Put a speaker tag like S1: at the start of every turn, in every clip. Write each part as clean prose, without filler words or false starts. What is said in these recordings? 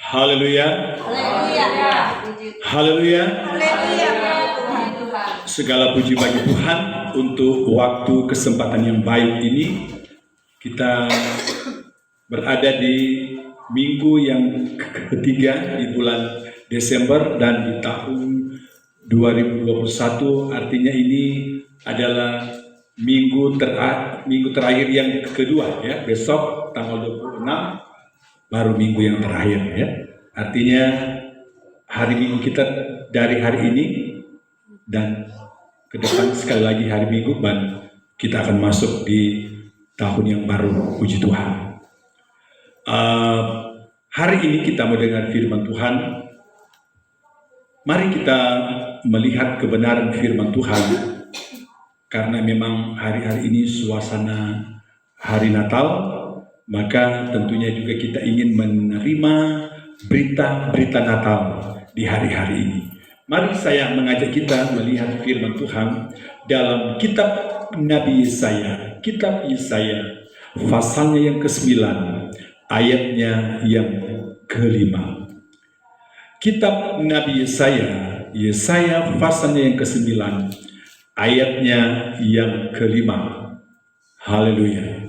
S1: Haleluya.
S2: Haleluya.
S1: Haleluya.
S2: Haleluya.
S1: Segala puji bagi Tuhan untuk waktu kesempatan yang baik ini. Kita berada di minggu yang ketiga di bulan Desember dan di tahun 2021, artinya ini adalah minggu terakhir yang kedua ya. Besok tanggal 26 baru minggu yang terakhir ya. Artinya hari Minggu kita dari hari ini dan ke depan sekali lagi hari Minggu dan kita akan masuk di tahun yang baru, puji Tuhan. Hari ini kita mendengar firman Tuhan. Mari kita melihat kebenaran firman Tuhan, karena memang hari-hari ini suasana hari Natal, maka tentunya juga kita ingin menerima berita-berita Natal di hari-hari ini. Mari saya mengajak kita melihat firman Tuhan dalam kitab Nabi Yesaya, kitab Yesaya, pasalnya yang ke-9, ayatnya yang ke-5. Kitab Nabi Yesaya, Yesaya pasalnya yang ke-9, ayatnya yang ke-5. Haleluya.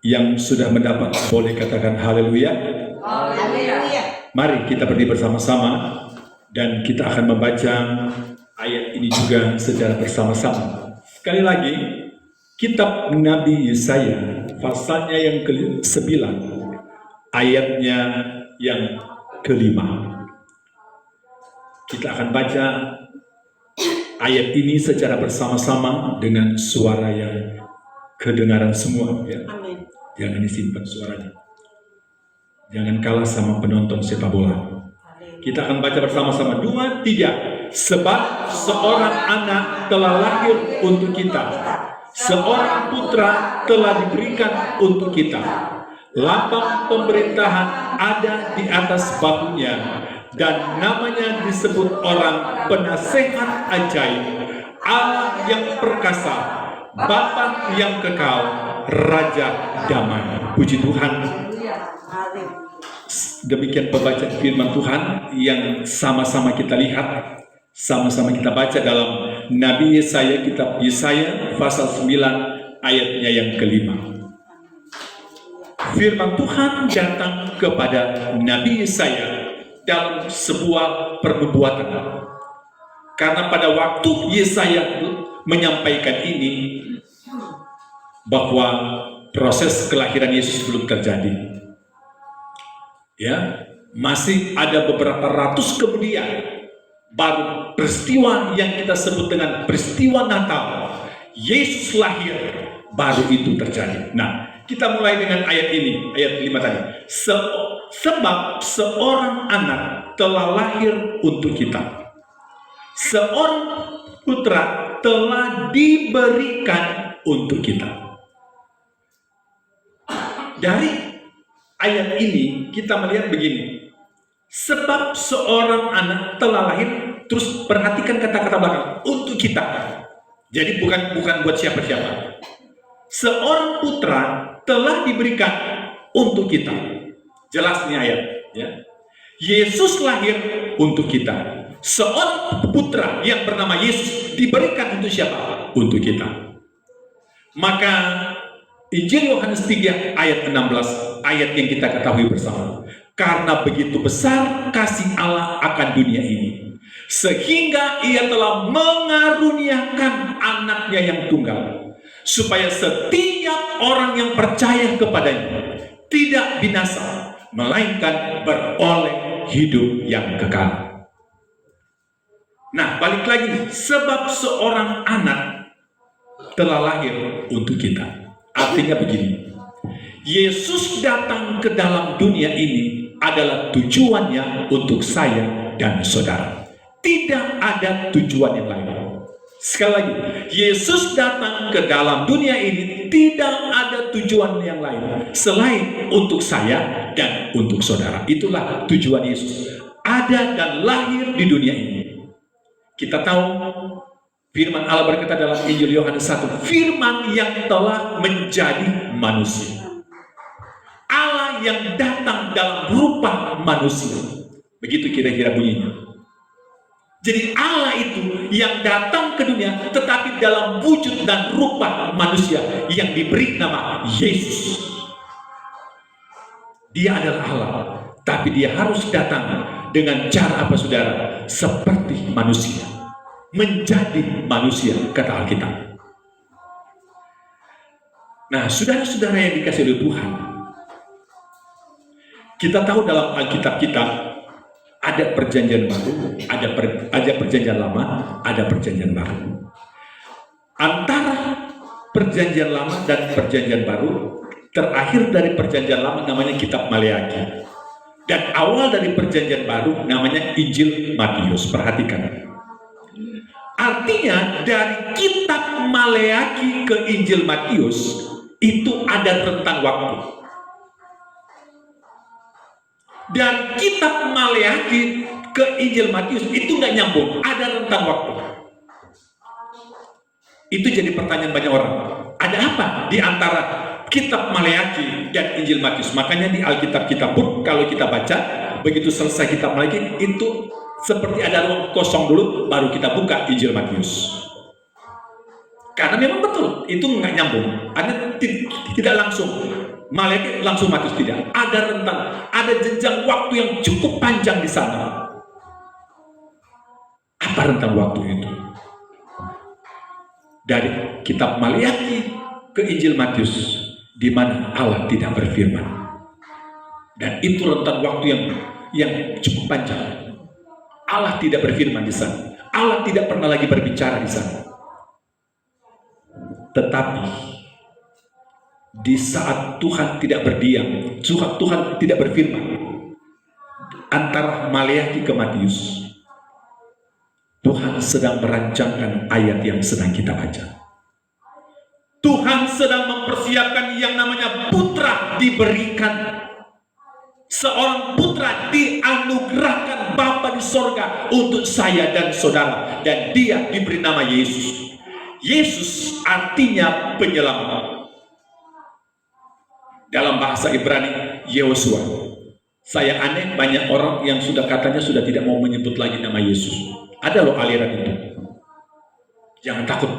S1: Yang sudah mendapat boleh katakan haleluya.
S2: Haleluya.
S1: Mari kita berdiri bersama-sama dan kita akan membaca ayat ini juga secara bersama-sama. Sekali lagi, kitab Nabi Yesaya pasalnya yang ke-9, ayatnya yang ke-5. Kita akan baca ayat ini secara bersama-sama dengan suara yang kedengaran semua ya.
S2: Amin.
S1: Jangan disimpan suaranya. Jangan kalah sama penonton sepak bola. Kita akan baca bersama-sama 2, 3. Sebab seorang anak telah lahir untuk kita, seorang putra telah diberikan untuk kita. Lambang pemerintahan ada di atas bahunya, dan namanya disebut orang penasehat ajaib, Allah yang perkasa, Bapa yang kekal, Raja damai. Puji Tuhan. Demikian pembacaan firman Tuhan yang sama-sama kita lihat, sama-sama kita baca dalam Nabi Yesaya, kitab Yesaya pasal 9 ayatnya yang ke-5. Firman Tuhan datang kepada Nabi Yesaya dalam sebuah pernubuatan. Karena pada waktu Yesaya menyampaikan ini, bahwa proses kelahiran Yesus belum terjadi. Ya, masih ada beberapa ratus kemudian baru peristiwa yang kita sebut dengan peristiwa Natal, Yesus lahir, baru itu terjadi. Nah, kita mulai dengan ayat ini, ayat 5 tadi. Sebab seorang anak telah lahir untuk kita, seorang putra telah diberikan untuk kita. Dari ayat ini kita melihat begini. Sebab seorang anak telah lahir, terus perhatikan kata-kata belakang, untuk kita. Jadi bukan buat siapa-siapa. Seorang putra telah diberikan untuk kita. Jelas nih ayat ya. Yesus lahir untuk kita. Seorang putra yang bernama Yesus diberikan untuk siapa? Untuk kita. Maka Injil Yohanes 3 ayat 16, ayat yang kita ketahui bersama. Karena begitu besar kasih Allah akan dunia ini, sehingga ia telah mengaruniakan anaknya yang tunggal, supaya setiap orang yang percaya kepadanya tidak binasa, melainkan beroleh hidup yang kekal. Nah, balik lagi, sebab seorang anak telah lahir untuk kita. Artinya begini, Yesus datang ke dalam dunia ini adalah tujuannya untuk saya dan saudara. Tidak ada tujuan yang lain. Sekali lagi, Yesus datang ke dalam dunia ini tidak ada tujuan yang lain selain untuk saya dan untuk saudara. Itulah tujuan Yesus ada dan lahir di dunia ini. Kita tahu Firman Allah berkata dalam Injil Yohanes 1, firman yang telah menjadi manusia. Allah yang datang dalam rupa manusia. Begitu kira-kira bunyinya. Jadi Allah itu yang datang ke dunia tetapi dalam wujud dan rupa manusia yang diberi nama Yesus. Dia adalah Allah, tapi dia harus datang dengan cara apa saudara? Seperti manusia. Menjadi manusia, kata Alkitab. Nah, saudara-saudara yang dikasihi oleh Tuhan, kita tahu dalam Alkitab kita ada perjanjian baru, ada perjanjian lama, ada perjanjian baru. Antara perjanjian lama dan perjanjian baru, terakhir dari perjanjian lama namanya kitab Maleakhi. Dan awal dari perjanjian baru namanya Injil Matius. Perhatikan. Artinya dari kitab Maleakhi ke Injil Matius itu ada rentang waktu. Dan kitab Maleakhi ke Injil Matius itu nggak nyambung, ada rentang waktu. Itu jadi pertanyaan banyak orang. Ada apa di antara kitab Maleakhi dan Injil Matius? Makanya di Alkitab kita pun kalau kita baca, begitu selesai kitab Maleakhi itu seperti ada ruang kosong dulu, baru kita buka Injil Matius. Karena memang betul itu nggak nyambung. Ada tidak langsung. Maleakhi langsung Matius, tidak. Ada rentang, ada jenjang waktu yang cukup panjang di sana. Apa rentang waktu itu? Dari kitab Maleakhi ke Injil Matius, di mana Allah tidak berfirman. Dan itu rentang waktu yang cukup panjang. Allah tidak berfirman di sana. Allah tidak pernah lagi berbicara di sana. Tetapi di saat Tuhan tidak berdiam, Tuhan tidak berfirman, antara Maleakhi ke Matius, Tuhan sedang merancangkan ayat yang sedang kita baca. Tuhan sedang mempersiapkan yang namanya putra diberikan. Seorang putra dianugerahkan Bapa di sorga untuk saya dan saudara. Dan dia diberi nama Yesus. Yesus artinya penyelamat. Dalam bahasa Ibrani, Yehosua. Saya aneh, banyak orang yang katanya sudah tidak mau menyebut lagi nama Yesus. Ada loh aliran itu. Jangan takut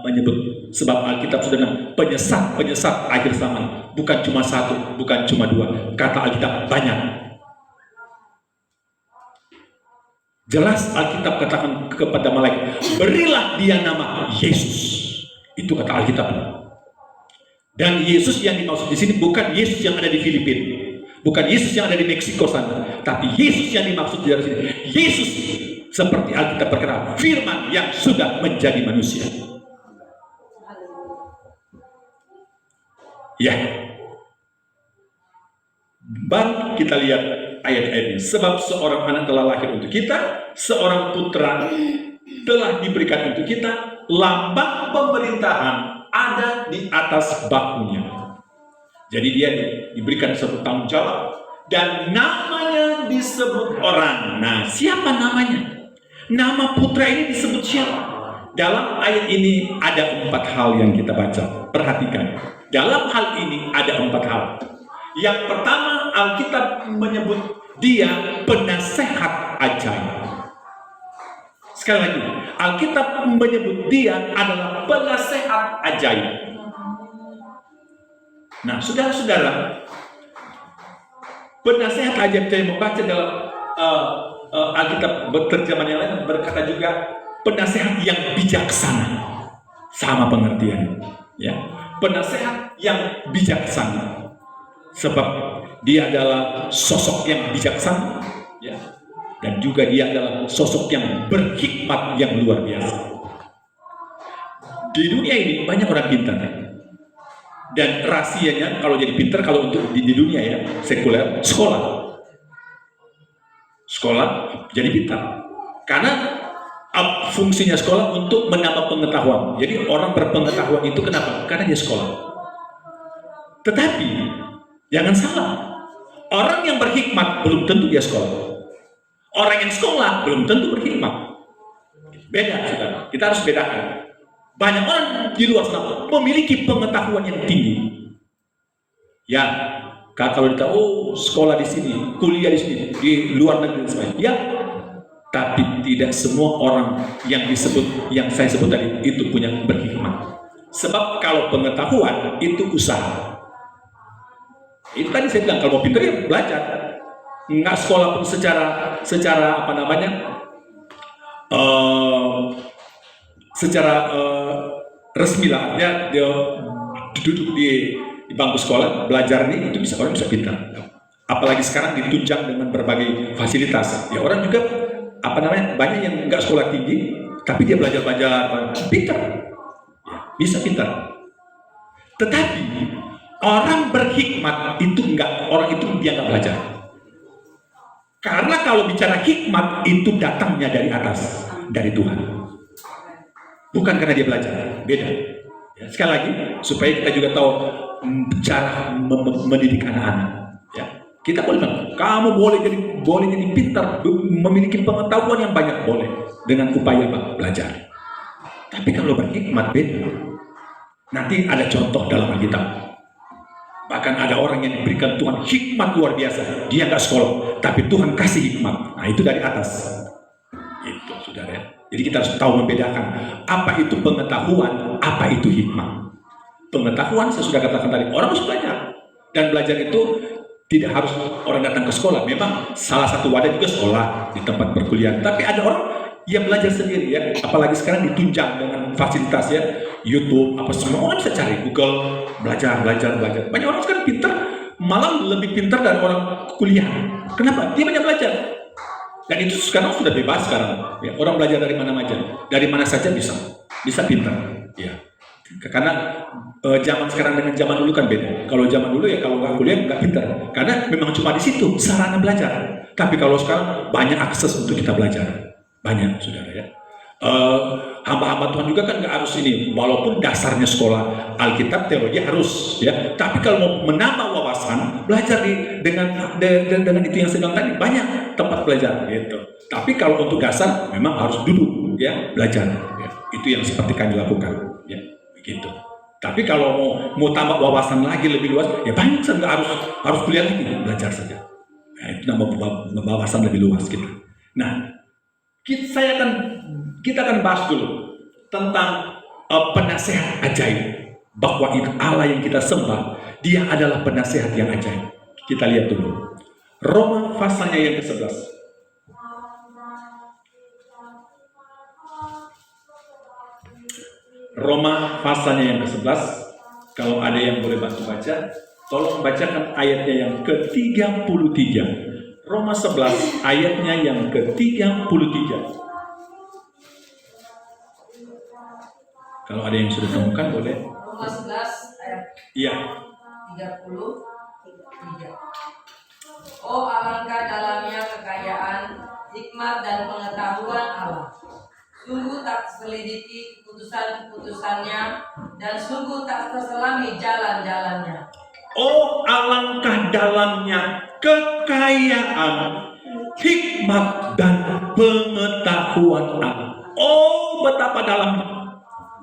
S1: menyebut, sebab Alkitab sudah bilang penyesat akhir zaman. Bukan cuma satu, bukan cuma dua. Kata Alkitab banyak. Jelas Alkitab katakan kepada malaikat, berilah dia nama Yesus. Itu kata Alkitab. Dan Yesus yang dimaksud di sini bukan Yesus yang ada di Filipina, bukan Yesus yang ada di Meksiko sana, tapi Yesus yang dimaksud di sini. Yesus seperti Alkitab berkata, firman yang sudah menjadi manusia. Ya. Baru kita lihat ayat-ayatnya. Sebab seorang anak telah lahir untuk kita, seorang putra telah diberikan untuk kita, lambang pemerintahan ada di atas bahunya. Jadi dia diberikan satu tanggung jawab dan namanya disebut orang. Nah, siapa namanya? Nama putra ini disebut siapa? Dalam ayat ini ada 4 hal yang kita baca. Perhatikan. Dalam hal ini ada 4 hal. Yang pertama, Alkitab menyebut dia penasehat ajaib. Sekali lagi, Alkitab menyebut dia adalah penasehat ajaib. Nah, saudara-saudara, penasehat ajaib saya membaca dalam Alkitab terjemahan yang lain berkata juga penasehat yang bijaksana. Sama pengertian, ya. Penasehat yang bijaksana. Sebab dia adalah sosok yang bijaksana, ya. Dan juga dia adalah sosok yang berhikmat yang luar biasa. Di dunia ini banyak orang pintar. Dan rahasianya kalau jadi pintar, kalau untuk di dunia ya, sekuler, sekolah. Sekolah jadi pintar. Karena fungsinya sekolah untuk menambah pengetahuan. Jadi orang berpengetahuan itu kenapa? Karena dia sekolah. Tetapi jangan salah. Orang yang berhikmat belum tentu dia sekolah. Orang yang sekolah belum tentu berhikmat. Beda, saudara. Kita harus bedakan. Banyak orang di luar sana memiliki pengetahuan yang tinggi. Ya, kalau kita sekolah di sini, kuliah di sini, di luar negeri dan sebagainya. Ya, tapi tidak semua orang yang saya sebut tadi itu punya berhikmat. Sebab kalau pengetahuan itu usaha. Itu tadi saya bilang kalau mau pintar ya belajar. Nggak sekolah pun secara apa namanya? Secara resmi lah, dia duduk di bangku sekolah belajar nih, itu orang bisa pintar. Apalagi sekarang ditunjang dengan berbagai fasilitas. Ya orang juga apa namanya, banyak yang nggak sekolah tinggi tapi dia belajar pintar, ya, bisa pintar. Tetapi orang berhikmat itu orang itu dia nggak belajar. Karena kalau bicara hikmat itu datangnya dari atas, dari Tuhan, bukan karena dia belajar. Beda. Ya, sekali lagi supaya kita juga tahu cara mendidik anak-anak. Ya, kita boleh bilang, kamu boleh jadi pintar, memiliki pengetahuan yang banyak, boleh dengan upaya belajar. Tapi kalau berhikmat beda. Nanti ada contoh dalam Alkitab. Bahkan ada orang yang diberikan Tuhan hikmat luar biasa. Dia nggak sekolah, tapi Tuhan kasih hikmat. Nah itu dari atas. Itu saudara. Jadi kita harus tahu membedakan apa itu pengetahuan, apa itu hikmat. Pengetahuan saya sudah katakan tadi, orang harus belajar. Dan belajar itu tidak harus orang datang ke sekolah. Memang salah satu wadah juga sekolah di tempat perkuliahan. Tapi ada orang yang belajar sendiri ya. Apalagi sekarang ditunjang dengan fasilitas ya, YouTube apa semua orang bisa cari Google, belajar. Banyak orang sekarang pintar, malah lebih pintar dari orang kuliah. Kenapa? Dia banyak belajar. Dan itu sekarang sudah bebas sekarang. Ya, orang belajar dari mana saja bisa pintar. Ya. Karena zaman sekarang dengan zaman dulu kan beda. Kalau zaman dulu ya kalau nggak kuliah nggak pintar. Karena memang cuma di situ sarana belajar. Tapi kalau sekarang banyak akses untuk kita belajar. Banyak, saudara ya. Hamba-hamba Tuhan juga kan nggak harus ini. Walaupun dasarnya sekolah Alkitab teologi harus ya. Tapi kalau mau menambah wawasan, belajar dengan itu yang sedang tadi banyak tempat belajar gitu. Tapi kalau untuk dasar memang harus duduk ya belajar. Ya. Itu yang seperti kami lakukan ya begitu. Tapi kalau mau tambah wawasan lagi lebih luas, ya banyak nggak harus kuliah lagi belajar saja. Nah, itu nambah wawasan lebih luas kita. Nah, kita akan bahas dulu tentang penasehat ajaib, bahwa itu Allah yang kita sembah, dia adalah penasehat yang ajaib. Kita lihat dulu Roma pasalnya yang ke-11. Roma pasalnya yang ke-11. Kalau ada yang boleh bantu baca, tolong bacakan ayatnya yang ke-33. Roma 11 ayatnya yang ke-33. Kalau ada yang sudah temukan boleh.
S2: Roma 11 ayat
S1: Iya.
S2: 33. Oh alangkah dalamnya kekayaan, hikmat dan pengetahuan Allah. Sungguh tak terselidiki keputusan-keputusannya, dan sungguh tak terselami jalan-jalannya. Oh alangkah dalamnya kekayaan, hikmat dan pengetahuan Allah. Oh betapa dalamnya.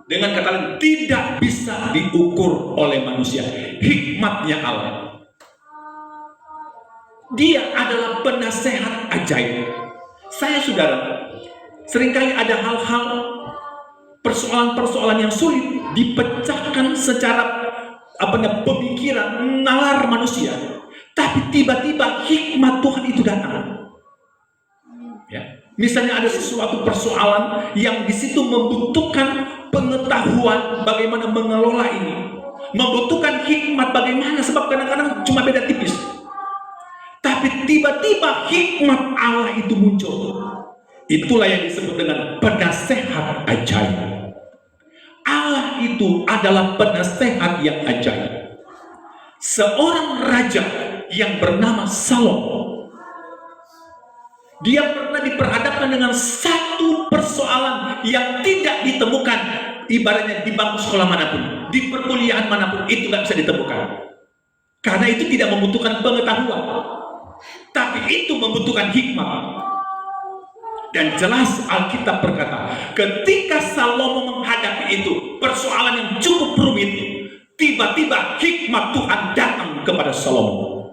S2: Dengan kata lain, tidak bisa diukur oleh manusia hikmatnya Allah. Dia adalah penasehat ajaib. Saya saudara, seringkali ada hal-hal persoalan-persoalan yang sulit dipecahkan secara pemikiran nalar manusia, tapi tiba-tiba hikmat Tuhan itu datang. Ya, misalnya ada sesuatu persoalan yang di situ membutuhkan pengetahuan bagaimana mengelola ini, membutuhkan hikmat bagaimana, sebab kadang-kadang cuma beda tipis. Tapi tiba-tiba hikmat Allah itu muncul. Itulah yang disebut dengan penasehat ajaib. Allah itu adalah penasehat yang ajaib. Seorang raja yang bernama Salomo, dia pernah diperhadapkan dengan satu persoalan yang tidak ditemukan, ibaratnya di bangku sekolah manapun, di perkuliahan manapun, itu nggak bisa ditemukan. Karena itu tidak membutuhkan pengetahuan, tapi itu membutuhkan hikmat. Dan jelas Alkitab berkata, ketika Salomo menghadapi itu, persoalan yang cukup rumit, tiba-tiba hikmat Tuhan datang kepada Salomo.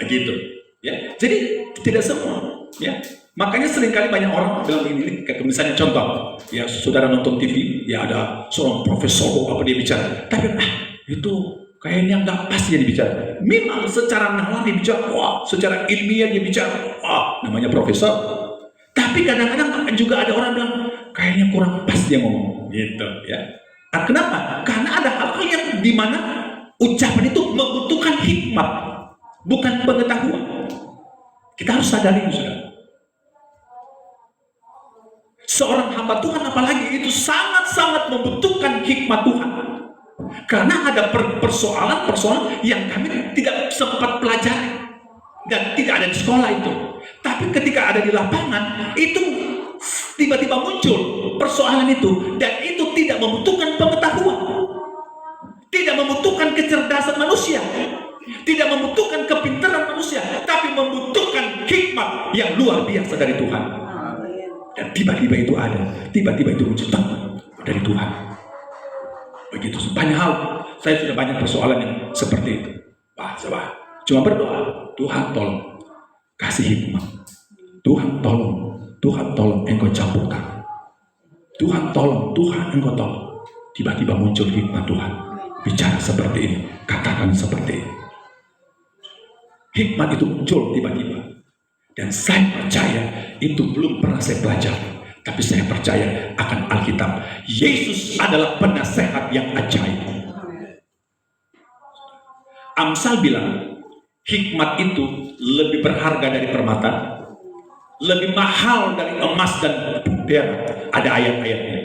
S2: Begitu. Ya, jadi tidak semua. Ya, makanya seringkali banyak orang bilang begini, kayak misalnya contoh, ya saudara nonton TV, ya ada seorang profesor apa dia bicara, tapi itu kayaknya nggak pas dia bicara. Memang secara nalar dia bicara, wah, secara ilmiah dia bicara, wah, namanya profesor. Tapi kadang-kadang juga ada orang bilang, kayaknya kurang pas dia ngomong, gitu ya. Nah, kenapa? Karena ada hal-hal yang dimana ucapan itu membutuhkan hikmat, bukan pengetahuan. Kita harus sadari itu, saudara. Seorang hamba Tuhan apalagi itu sangat-sangat membutuhkan hikmat Tuhan. Karena ada persoalan-persoalan yang kami tidak sempat pelajari dan tidak ada di sekolah itu. Tapi ketika ada di lapangan, itu tiba-tiba muncul persoalan itu, dan itu tidak membutuhkan pengetahuan, tidak membutuhkan kecerdasan manusia, tidak membutuhkan kepintaran manusia, tapi membutuhkan hikmat yang luar biasa dari Tuhan. Dan tiba-tiba itu ada, tiba-tiba itu muncul dari Tuhan. Begitu banyak hal, saya sudah banyak persoalan yang seperti itu. Coba cuma berdoa, Tuhan tolong kasih hikmat, Tuhan tolong engkau campurkan, Tuhan tolong engkau tolong. Tiba-tiba muncul hikmat Tuhan, bicara seperti ini, katakan seperti ini. Hikmat itu muncul tiba-tiba, dan saya percaya itu belum pernah saya pelajari, tapi saya percaya akan Alkitab. Yesus adalah penasehat yang ajaib. Amsal bilang, hikmat itu lebih berharga dari permata, lebih mahal dari emas dan perak. Ada ayat-ayatnya.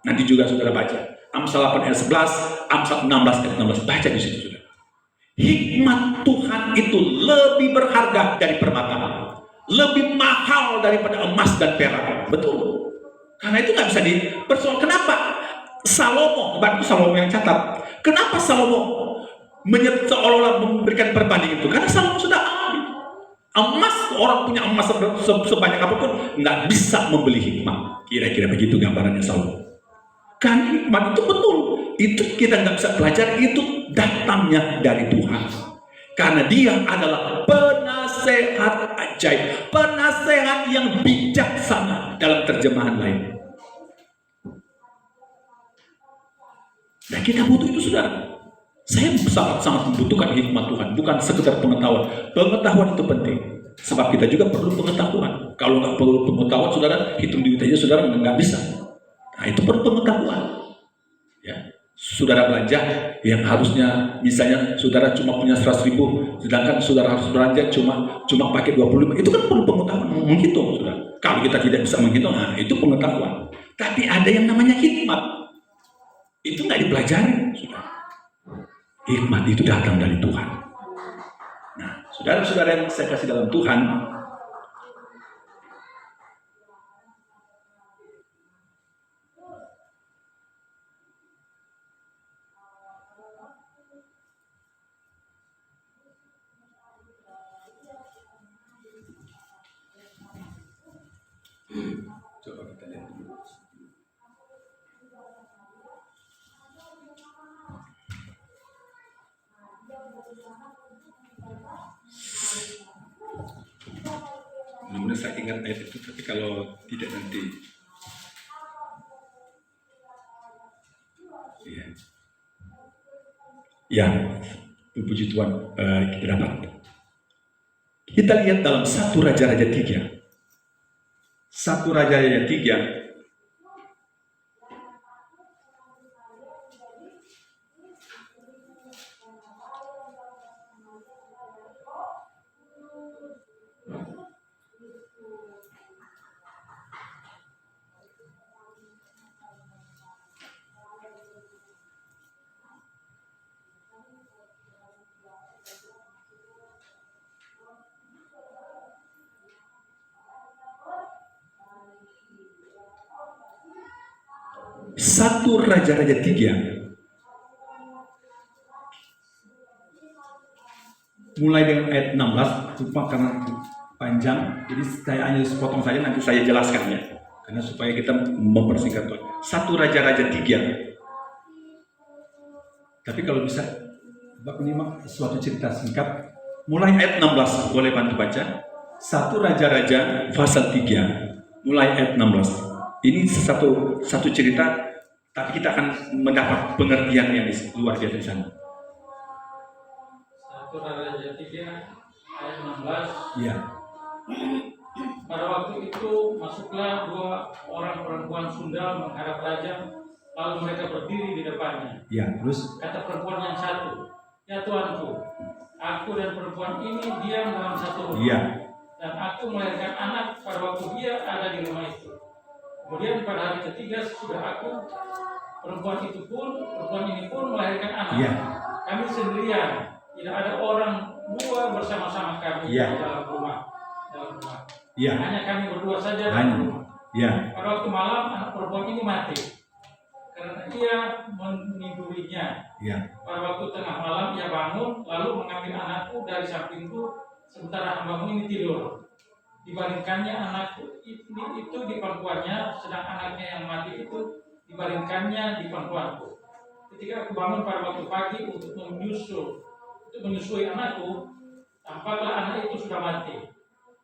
S2: Nanti juga saudara baca. Amsal 8 ayat 11, Amsal 16 ayat 16. Baca di situ, saudara. Hikmat Tuhan itu lebih berharga dari permata, lebih mahal daripada emas dan perak. Betul. Karena itu nggak bisa dipersoalkan. Kenapa Salomo, bantu Salomo yang catat, kenapa Salomo seolah-olah memberikan perbandingan itu? Karena Salomo sudah ambil emas, orang punya emas sebanyak apapun nggak bisa membeli hikmat. Kira-kira begitu gambarannya Salomo. Karena hikmat itu betul, itu kita nggak bisa pelajari, itu datangnya dari Tuhan. Karena dia adalah penasehat ajaib, penasehat yang bijaksana dalam terjemahan lain. Dan kita butuh itu, saudara. Saya sangat membutuhkan hikmat Tuhan, bukan sekedar pengetahuan. Pengetahuan itu penting, sebab kita juga perlu pengetahuan. Kalau nggak perlu pengetahuan, saudara, hitung duit aja saudara nggak bisa. Nah, itu perlu pengetahuan. Ya, saudara belanja yang harusnya misalnya saudara cuma punya 100.000, sedangkan saudara harus belanja cuma pakai 25, itu kan perlu pengetahuan menghitung, saudara. Kalau kita tidak bisa menghitung, nah itu pengetahuan. Tapi ada yang namanya hikmat, itu nggak dipelajari, saudara. Hikmat itu datang dari Tuhan. Nah, saudara-saudara yang saya kasih dalam Tuhan, coba kita lihat dulu. Benar-benar saya ingat ayat itu, tapi kalau tidak nanti ya, puji Tuhan, kita dapat. Kita lihat dalam 1 Raja-Raja 3. 1 Raja-Raja 3 1 Raja-Raja 3 mulai dengan ayat 16, lupa karena panjang, jadi saya hanya sepotong saja, nanti saya jelaskan ya, karena supaya kita mempersingkat. 1 Raja-Raja 3. Tapi kalau bisa, Bapak menyimak suatu cerita singkat, mulai ayat 16, boleh bantu baca? 1 Raja-Raja pasal 3, mulai ayat 16. Ini satu cerita, tapi kita akan mendapat pengertian yang luar biasa di sana.
S3: 1 Raja 3 ayat 16.
S2: Iya.
S3: Pada waktu itu masuklah 2 orang perempuan sundal menghadap raja, lalu mereka berdiri di depannya.
S2: Iya, terus?
S3: Kata perempuan yang satu, "Ya Tuanku, aku dan perempuan ini diam dalam satu rumah.
S2: Iya.
S3: Dan aku melahirkan anak pada waktu dia ada di rumah itu. Kemudian pada hari ketiga sudah perempuan ini pun melahirkan anak.
S2: Iya.
S3: Kami sendirian, tidak ada orang 2 bersama-sama kami
S2: Iya.
S3: dalam rumah.
S2: Iya.
S3: Hanya kami berdua saja dalam
S2: Hanya.
S3: rumah.
S2: Iya.
S3: Pada waktu malam anak perempuan ini mati karena ia menidurinya.
S2: Iya.
S3: Pada waktu tengah malam ia bangun lalu mengambil anakku dari sampingku sementara hambamu ini tidur. Dibaringkannya anakku itu di pangkuannya, sedang anaknya yang mati itu dibaringkannya di pangkuanku. Ketika aku bangun pada waktu pagi untuk menyusui anakku, tampaklah anak itu sudah mati.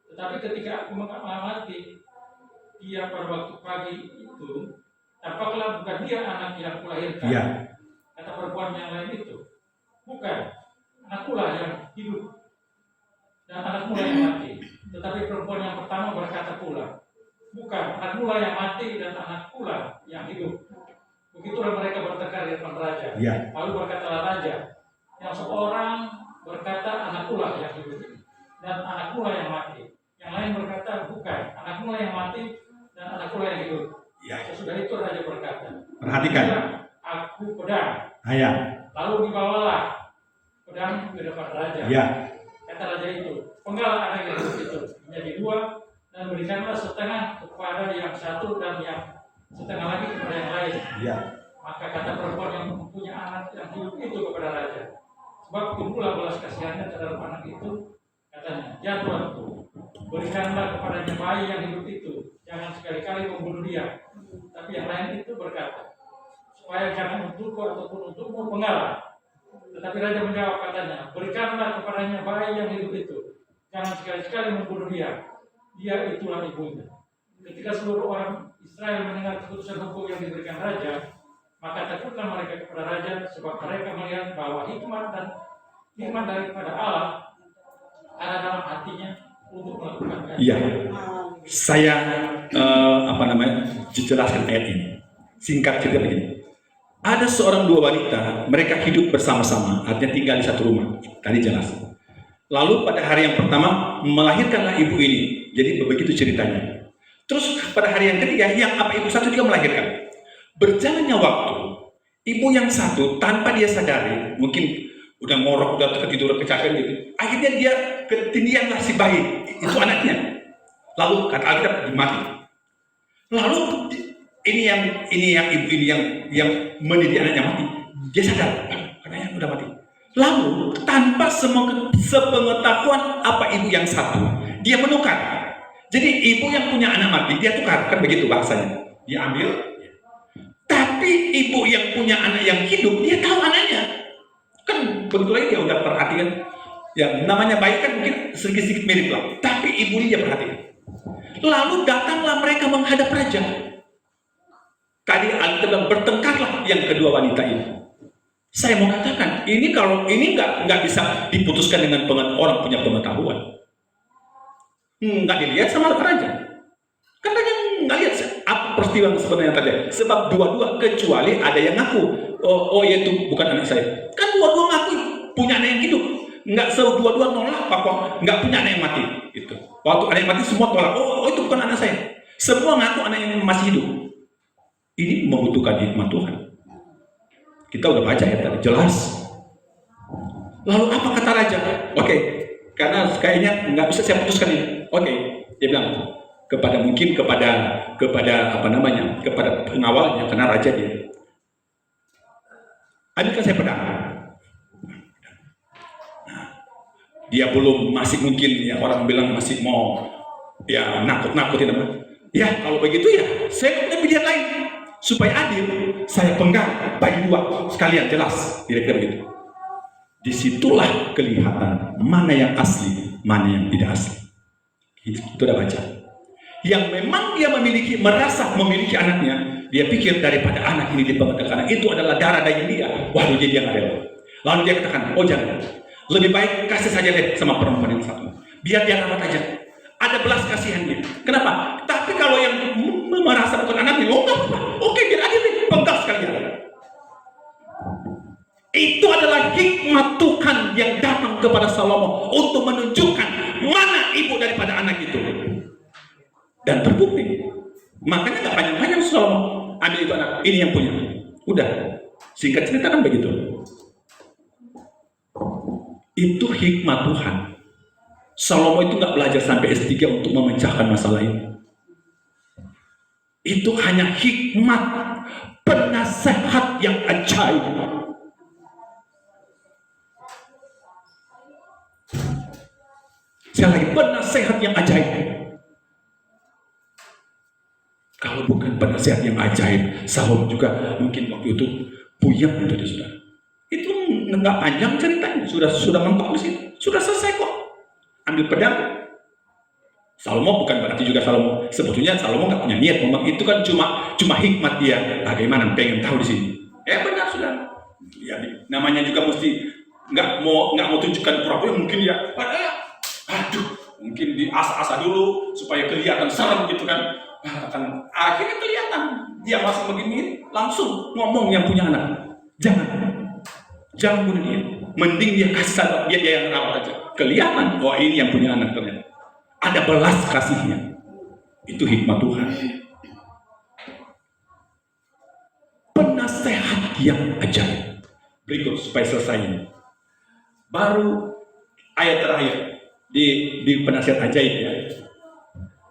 S3: Tetapi ketika aku mengamati dia pada waktu pagi itu, tampaklah bukan dia anak yang kulahirkan.
S2: Iya.
S3: Kata perempuan yang lain itu, bukan, anakkulah yang hidup dan anakmu yang mati. Tetapi perempuan yang pertama berkata pula, bukan, anakmu yang mati dan anakkulah yang hidup. Begitulah mereka bertengkar di depan raja.
S2: Iya.
S3: Lalu berkatalah raja, yang seorang berkata anakkulah yang hidup ini dan anakkulah yang mati. Yang lain berkata bukan, anakmulah yang mati dan anakkulah yang hidup.
S2: Iya.
S3: Sesudah itu raja berkata,
S2: Perhatikan.
S3: aku pedang.
S2: Iya.
S3: Lalu dibawalah pedang ke depan raja.
S2: Iya.
S3: Kata raja itu, penggal anak yang hidup itu menjadi 2 dan berikanlah setengah kepada yang satu dan yang setengah lagi kepada yang lain.
S2: Iya.
S3: Maka kata perempuan yang mempunyai anak yang hidup itu kepada raja, sebab timbullah belas kasihannya terhadap anak itu, katanya, ya Tuanku, berikanlah kepadanya bayi yang hidup itu, jangan sekali-kali membunuh dia. Tapi yang lain itu berkata, supaya jangan untukku ataupun untukmu penggal. Tetapi raja menjawab katanya, berikanlah kepadanya bayi yang hidup itu, jangan sekali-kali membunuh dia. Dia itulah ibunya. Ketika seluruh orang Israel mendengar keputusan hukum yang diberikan raja, maka takutlah mereka kepada raja, sebab mereka melihat bahwa hikmat daripada Allah ada dalam hatinya untuk melakukan.
S2: Iya. Saya jelaskan ayat ini. Singkat cerita begini. Ada seorang 2 wanita, mereka hidup bersama-sama, artinya tinggal di satu rumah. Tadi jelas. Lalu pada hari yang pertama melahirkanlah ibu ini. Jadi begitu ceritanya. Terus pada hari yang ketiga, yang ibu satu juga melahirkan. Berjalannya waktu, ibu yang satu tanpa dia sadari, mungkin udah ngorok, udah ketiduran, kecapean gitu. Akhirnya dia ketindihanlah si bayi, itu anaknya. Lalu kata Alkitab mati. Lalu ini yang ibu ini yang mendidik anaknya mati. Dia sadar, anaknya udah mati. Lalu tanpa sepengetahuan ibu yang satu, dia menukar. Jadi ibu yang punya anak mati, dia tukar, kan begitu bahasanya. Dia ambil. Tapi ibu yang punya anak yang hidup, dia tahu anaknya. Kan begitu lagi dia udah perhatikan. Ya namanya bayi kan mungkin sedikit-sedikit mirip lah. Tapi ibu dia perhatikan. Lalu datanglah mereka menghadap raja. Tadi Alkitab bertengkarlah yang kedua wanita ini. Saya mau katakan, ini nggak bisa diputuskan dengan orang punya pengetahuan. Nggak dilihat sama raja. Kan raja nggak lihat apa peristiwa yang sebenarnya terjadi. Sebab dua-dua kecuali ada yang ngaku, oh itu bukan anak saya. Kan dua-dua ngaku punya anak yang hidup. Nggak dua-dua nolak apa nggak punya anak yang mati. Itu. Waktu anak yang mati semua tolak. Oh itu bukan anak saya. Semua ngaku anak yang masih hidup. Ini membutuhkan hikmat Tuhan. Kita udah baca ya tadi jelas. Lalu apa kata raja? Oke, karena kayaknya nggak bisa saya putuskan ini. Oke, dia bilang kepada pengawalnya, karena raja dia. Ambilkan saya pedang. Nah, Dia belum, masih mungkin ya orang bilang masih mau ya nakut-nakutin apa. Ya kalau begitu ya saya punya pilihan lain. Supaya adil, saya penggal bagi dua sekalian, jelas, kira-kira begitu. Disitulah kelihatan mana yang asli, mana yang tidak asli. Itu udah baca. Yang memang dia merasa memiliki anaknya, dia pikir daripada anak ini dipegang anak itu adalah darah daging dia. Waduh, jadi dia nggak rela. Lalu dia katakan, oh jangan, lebih baik kasih saja deh sama perempuan yang satu. Biar dia rawat aja. Ada belas kasihannya. Kenapa? Tapi kalau yang merasa bukan anaknya, oh nggak apa-apa. Oke, biar aja deh, penggal sekalian. Itu adalah hikmat Tuhan yang datang kepada Salomo untuk menunjukkan mana ibu daripada anak itu. Dan terbukti. Makanya nggak panjang-panjang Salomo ambil itu anak, ini yang punya. Udah, singkat cerita kan begitu. Itu hikmat Tuhan. Salomo itu nggak belajar sampai S3 untuk memecahkan masalah ini. Itu hanya hikmat penasehat yang ajaib. Sekali lagi, penasehat yang ajaib. Kalau bukan penasehat yang ajaib, Salomo juga mungkin waktu itu puyeng menjadi saudara. Itu nggak panjang ceritanya, sudah mentok di situ, sudah selesai kok. Ambil pedang. Salomo bukan berarti juga Salomo, sebetulnya Salomo nggak punya niat ngomong itu kan cuma hikmat dia. Bagaimana pengen tahu di sini? Benar sudah. Ya, namanya juga mesti nggak mau tunjukkan pura-pura, mungkin ya. Aduh, mungkin diasah-asah dulu supaya kelihatan serem gitu kan. Akhirnya kelihatan dia masih begini, langsung ngomong yang punya anak. Jangan bunuh dia. Mending dia kasih saja, dia yang rawat aja. Kelihatan, oh ini yang punya anak ternyata. Ada belas kasihnya. Itu hikmat Tuhan. Penasehat yang ajaib. Berikut supaya selesai ini. Baru ayat terakhir di penasehat ajaib ya.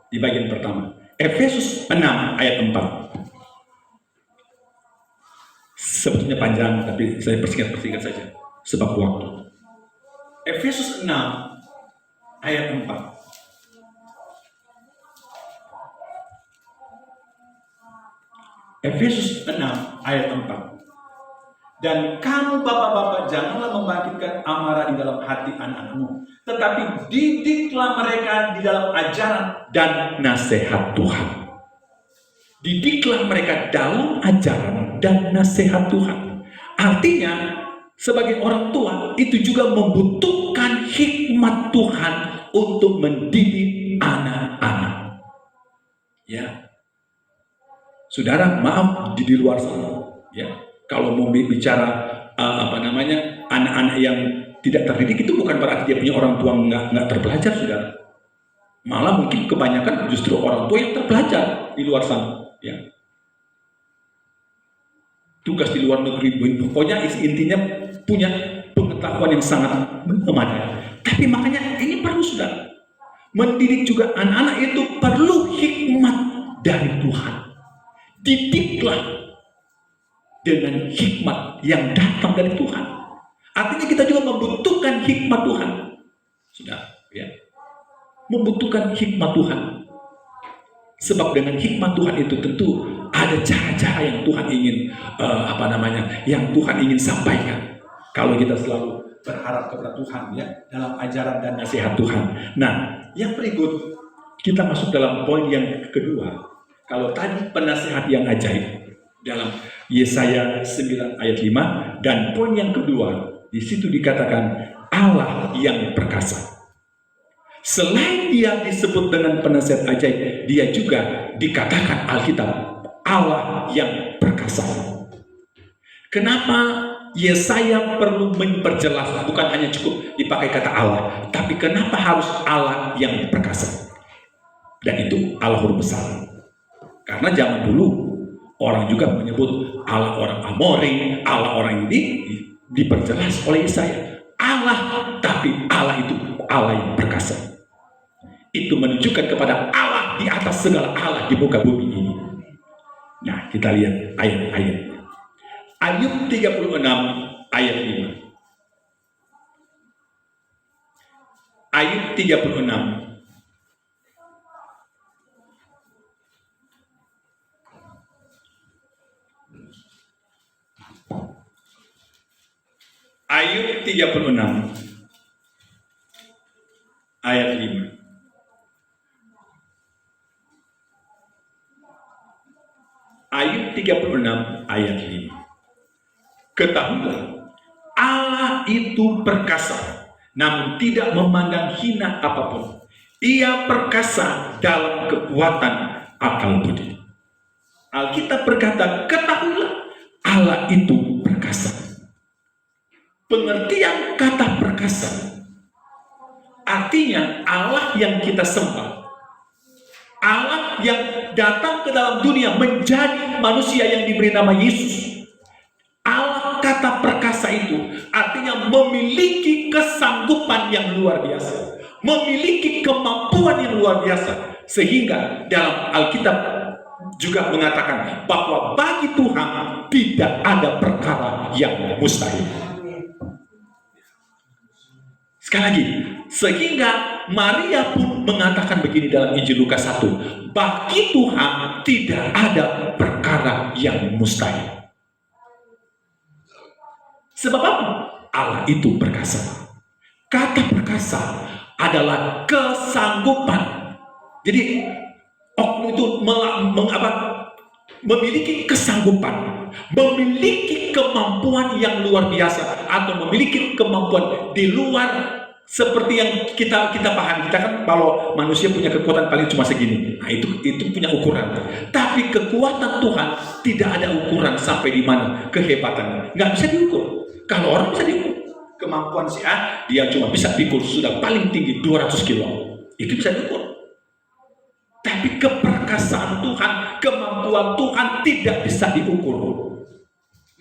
S2: Di bagian pertama. Efesus 6 ayat 4. Sebetulnya panjang, tapi saya persingkat saja sebab waktu. Efesus 6 ayat 4. Efesus 6 ayat 4. Dan kamu bapak-bapak janganlah membangkitkan amarah di dalam hati anak-anakmu, tetapi didiklah mereka di dalam ajaran dan nasihat Tuhan. Didiklah mereka dalam ajaran dan nasihat Tuhan. Artinya, sebagai orang tua itu juga membutuhkan hikmat Tuhan untuk mendidik anak-anak. Ya, saudara, maaf di luar sana. Ya, kalau mau bicara anak-anak yang tidak terdidik itu bukan berarti dia punya orang tua nggak terpelajar, saudara. Malah mungkin kebanyakan justru orang tua yang terpelajar di luar sana. Ya. Tugas di luar negeri, pokoknya intinya punya pengetahuan yang sangat memadai. Tapi makanya ini perlu saudara. Mendidik juga anak-anak itu perlu hikmat dari Tuhan. Didiklah dengan hikmat yang datang dari Tuhan. Artinya kita juga membutuhkan hikmat Tuhan. Sudah, ya. Membutuhkan hikmat Tuhan. Sebab dengan hikmat Tuhan itu tentu ada cara-cara yang Tuhan ingin yang Tuhan ingin sampaikan. Kalau kita selalu berharap kepada Tuhan ya dalam ajaran dan nasihat Tuhan. Nah, yang berikut kita masuk dalam poin yang kedua. Kalau tadi penasehat yang ajaib dalam Yesaya 9 ayat 5 dan poin yang kedua di situ dikatakan Allah yang perkasa. Selain dia disebut dengan penasehat ajaib, dia juga dikatakan Alkitab Allah yang perkasa. Kenapa Yesaya perlu memperjelas, bukan hanya cukup dipakai kata Allah, tapi kenapa harus Allah yang perkasa? Dan itu Allah huruf besar. Karena zaman dulu orang juga menyebut Allah orang Amori, Allah orang ini diperjelas oleh Yesaya. Allah, tapi Allah itu Allah yang perkasa. Itu menunjukkan kepada Allah di atas segala Allah di muka bumi ini. Nah, kita lihat ayat-ayatnya. Ayub 36 ayat 5.
S1: Ayub 36. Ayub 36 ayat 5. Ayub 36 ayat 5. Ketahuilah, Allah itu perkasa, namun tidak memandang hina apapun. Ia perkasa dalam kekuatan akal budi. Alkitab berkata, ketahuilah, Allah itu perkasa. Pengertian kata perkasa artinya Allah yang kita sembah, Allah yang datang ke dalam dunia menjadi manusia yang diberi nama Yesus. Allah kata perkasa itu artinya memiliki kesanggupan yang luar biasa, memiliki kemampuan yang luar biasa, sehingga dalam Alkitab juga mengatakan bahwa bagi Tuhan tidak ada perkara yang mustahil. Sekali lagi, sehingga Maria pun mengatakan begini dalam Injil Lukas 1, bagi Tuhan tidak ada perkara yang mustahil. Sebab apa? Allah itu perkasa. Kata perkasa adalah kesanggupan. Jadi oknum itu memiliki kesanggupan, memiliki kemampuan yang luar biasa, atau memiliki kemampuan di luar seperti yang kita pahami. Kita kan kalau manusia punya kekuatan paling cuma segini, nah itu punya ukuran. Tapi kekuatan Tuhan tidak ada ukuran sampai di mana kehebatannya, nggak bisa diukur. Kalau orang bisa diukur, kemampuan si A, dia cuma bisa pikul sudah paling tinggi 200 kilo, itu bisa diukur. Tapi keperkasaan Tuhan, kemampuan Tuhan tidak bisa diukur.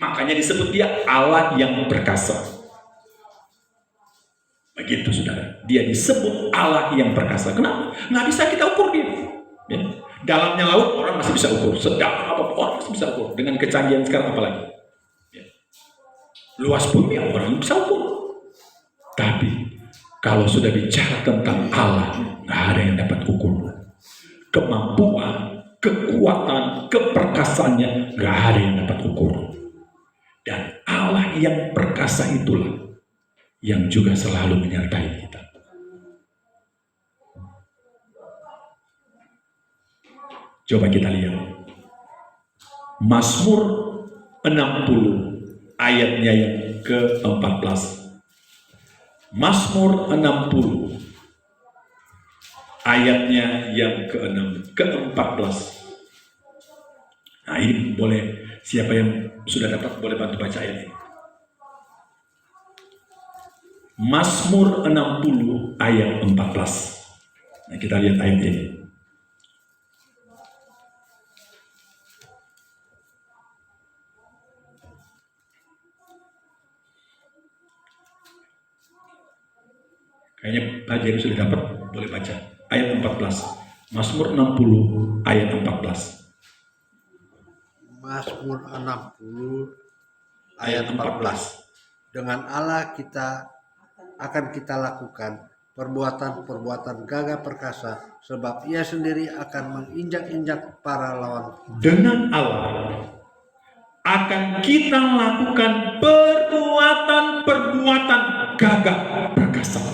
S1: Makanya disebut dia Allah yang perkasa. Begitu saudara, dia disebut Allah yang perkasa. Kenapa? Nggak bisa kita ukur dia. Ya. Dalamnya laut orang masih bisa ukur, sedalam apa orang masih bisa ukur. Dengan kecanggihan sekarang apalagi. Ya. Luas bumi orang bisa ukur. Tapi kalau sudah bicara tentang Allah, nggak ada yang dapat ukur. Kemampuan, kekuatan, keperkasaannya nggak ada yang dapat ukur. Dan Allah yang perkasa itulah yang juga selalu menyertai kita. Coba kita lihat Mazmur 60 ayatnya yang ke-14. Mazmur 60 ayatnya yang ke-14. Nah ini boleh, siapa yang sudah dapat boleh bantu baca ayat ini. Mazmur 60 ayat 14. Nah kita lihat ayat ini. Kayaknya Pak Jerry sudah dapat, boleh baca. Ayat 14. Mazmur 60 ayat 14.
S4: Mazmur 60 ayat 14. Dengan Allah akan kita lakukan perbuatan-perbuatan gagah perkasa, sebab Ia sendiri akan menginjak-injak para lawan.
S1: Dengan Allah akan kita lakukan perbuatan-perbuatan gagah perkasa.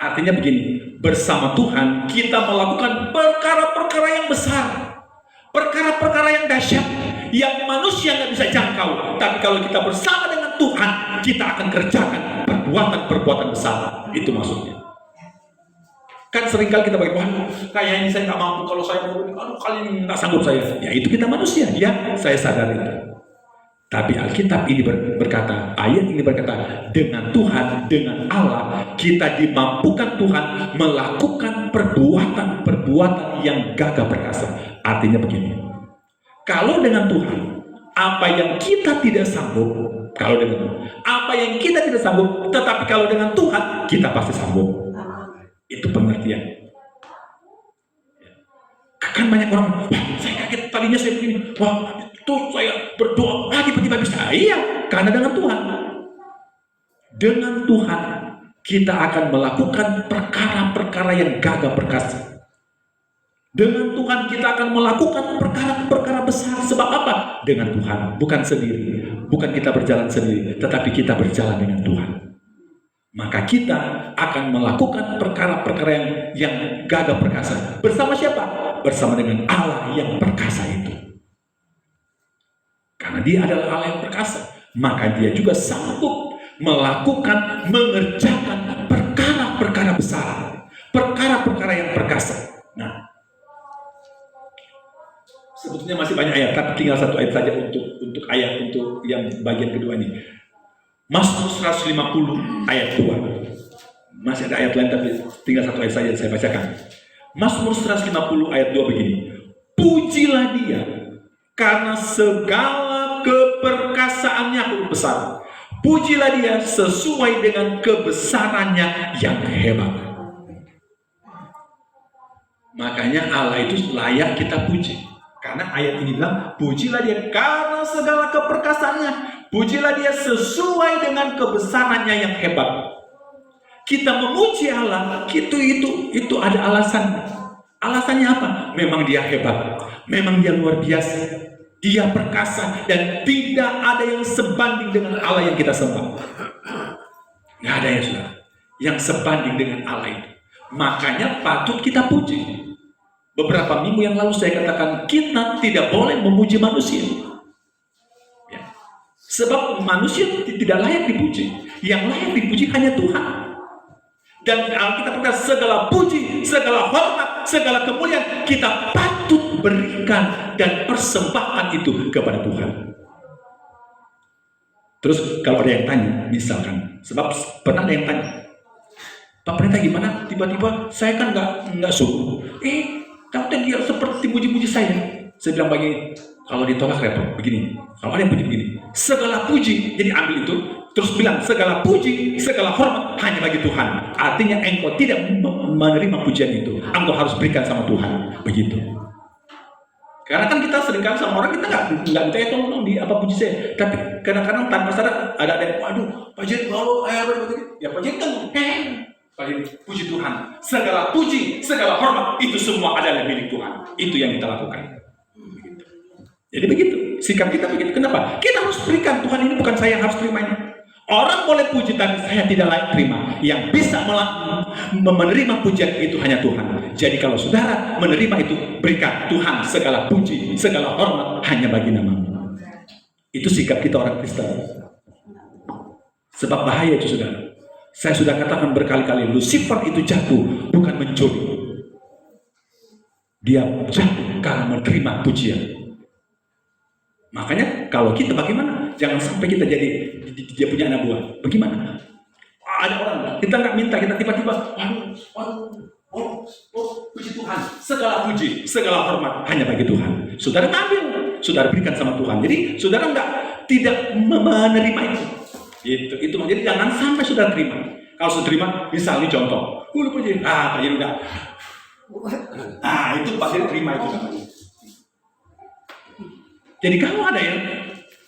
S1: Artinya begini, bersama Tuhan kita melakukan perkara-perkara yang besar, perkara-perkara yang dahsyat, yang manusia nggak bisa jangkau. Tapi kalau kita bersama dengan Tuhan, kita akan kerjakan perbuatan-perbuatan besar. Itu maksudnya. Kan seringkali kita bagi, waduh, kayaknya saya nggak mampu, kalau saya mau, aduh kali ini nggak sanggup saya. Ya itu kita manusia, ya saya sadar itu. Tapi Alkitab ini berkata, ayat ini berkata, dengan Tuhan, dengan Allah, kita dimampukan Tuhan melakukan perbuatan-perbuatan yang gagah perkasa. Artinya begini, kalau dengan Tuhan, apa yang kita tidak sanggup, kalau dengan Tuhan, apa yang kita tidak sanggup, tetapi kalau dengan Tuhan, kita pasti sanggup. Itu pengertian. Kan banyak orang, wah saya kaget tadinya saya begini, wah itu saya berdoa, tiba-tiba bisa. Iya, karena dengan Tuhan. Dengan Tuhan
S2: kita akan melakukan perkara-perkara yang gagah perkasa. Dengan Tuhan kita akan melakukan perkara-perkara besar. Sebab apa? Dengan Tuhan, bukan sendiri. Bukan kita berjalan sendiri, tetapi kita berjalan dengan Tuhan. Maka kita akan melakukan perkara-perkara yang gagah perkasa. Bersama siapa? Bersama dengan Allah yang perkasa itu. Karena dia adalah Allah yang perkasa, maka dia juga sanggup melakukan, mengerjakan perkara-perkara besar, perkara-perkara yang perkasa. Nah, sebetulnya masih banyak ayat, tapi tinggal satu ayat saja untuk ayat untuk yang bagian kedua ini. Mazmur 150 ayat 2. Masih ada ayat lain tapi tinggal satu ayat saja saya bacakan. Mazmur 150 ayat 2 begini. Pujilah dia karena segala keperkasaannya besar. Pujilah dia sesuai dengan kebesarannya yang hebat. Makanya Allah itu layak kita puji. Karena ayat ini bilang, pujilah dia karena segala keperkasaannya. Pujilah dia sesuai dengan kebesarannya yang hebat. Kita memuji Allah, itu ada alasan. Alasannya apa? Memang dia hebat. Memang dia luar biasa. Dia perkasa dan tidak ada yang sebanding dengan Allah yang kita sembah. Nggak ada ya saudara, yang sebanding dengan Allah itu. Makanya patut kita puji. Beberapa minggu yang lalu saya katakan kita tidak boleh memuji manusia, ya. Sebab manusia tidak layak dipuji. Yang layak dipuji hanya Tuhan. Dan Alkitab berkata segala puji, segala hormat, segala kemuliaan kita patut berikan dan persembahkan itu kepada Tuhan. Terus kalau ada yang tanya, misalkan, sebab pernah ada yang tanya, Pak Pendeta gimana? Tiba-tiba saya kan nggak suruh. Tapi dia seperti puji-puji saya. Saya bilang begini, kalau ditolak repot begini. Kalau ada yang puji begini, segala puji, jadi ambil itu, terus bilang segala puji, segala hormat hanya bagi Tuhan. Artinya engkau tidak menerima pujian itu, engkau harus berikan sama Tuhan. Begitu. Karena kan kita seringkali sama orang kita nggak minta tolong di apa puji saya, tapi kadang-kadang tanpa sadar ada yang, waduh, Pak Jen, kalau ya Pak Jen kan, puji Tuhan, segala puji, segala hormat itu semua adalah milik Tuhan. Itu yang kita lakukan. Jadi begitu, sikap kita begitu. Kenapa? Kita harus berikan. Tuhan ini bukan saya yang harus terima ini. Orang boleh puji tapi saya tidak layak terima. Yang bisa menerima pujian itu hanya Tuhan. Jadi kalau saudara menerima itu, berikan. Tuhan, segala puji, segala hormat hanya bagi nama-Mu. Itu sikap kita orang Kristen. Sebab bahaya itu saudara. Saya sudah katakan berkali-kali, Lucifer itu jatuh bukan mencuri. Dia jatuh karena menerima pujian. Makanya kalau kita bagaimana? Jangan sampai kita jadi dia punya anak buah. Bagaimana? Ada orang kita nggak minta, kita tiba-tiba, puji Tuhan, segala puji, segala hormat hanya bagi Tuhan. Saudara ambil, saudara berikan sama Tuhan. Jadi saudara tidak menerima itu. Itu jadi jangan sampai saudara terima. Kalau sudah terima, misalnya contoh, Pak Jadi udah, itu Pak Jadi terima itu. Jadi kalau ada yang,